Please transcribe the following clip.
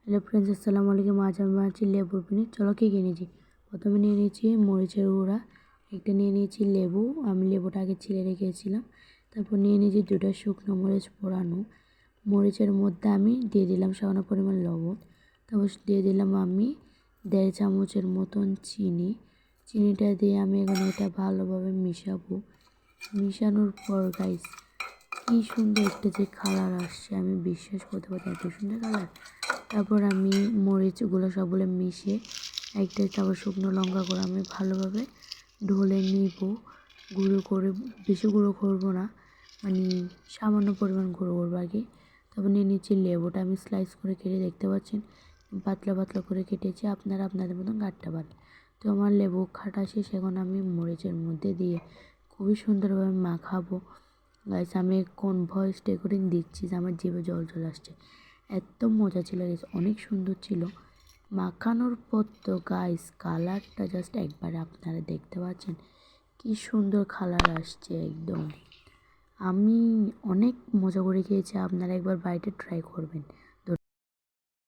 Hello friends, আসসালামু আলাইকুম। আজ আমি বানাচ্ছি লেবুর পিকনিক। চলো কী কিনেছি। প্রথমে নিয়ে নিয়েছি মরিচের গুঁড়া, একটা নিয়ে নিয়েছি লেবু, আমি লেবুটা আগে ছিলে রেখেছিলাম। তারপর নিয়ে নিয়েছি 2টা শুকনো মরিচ পোড়ানো। মরিচের মধ্যে আমি দিয়ে দিলাম সামান্য পরিমাণ লবণ। তারপর দিয়ে দিলাম আমি 1.5 চামচের মতন চিনি। চিনিটা দিয়ে আমি এখানে এটা ভালোভাবে মিশাবো। মিশানোর পর গাইস কী সুন্দর একটা যে কালার আসছে, আমি বিশ্বাস করতে পারছি এত সুন্দর কালার। তারপর আমি মরিচগুলো সবগুলো মিশিয়ে তারপর শুকনো লঙ্কা করে আমি ভালোভাবে ঢলে নিব। গুঁড়ো করে, বেশি গুঁড়ো করবো না, মানে সামান্য পরিমাণ গুঁড়ো করবো আগে। তারপর নিয়ে নিচ্ছি লেবুটা, আমি স্লাইস করে কেটে, দেখতে পাচ্ছেন পাতলা পাতলা করে কেটেছি, আপনারা আপনাদের মতন কাটতে পারেন। তো আমার লেবু কাটা শেষ, এখন আমি মরিচের মধ্যে দিয়ে খুবই সুন্দরভাবে মাখাবো। গাইস আমি কোন ভয়েস রেকর্ডিং দিচ্ছি যে আমার জিভে জল চলে আসছে, এত মজা ছিল গাইস, অনেক সুন্দর ছিল। মাখানোর পর তো গাইস কালারটা জাস্ট একবারে আপনারা দেখতে পাচ্ছেন কি সুন্দর কালার আসছে একদম। আমি অনেক মজা করে খেয়েছি, আপনারা একবার বাড়িতে ট্রাই করবেন।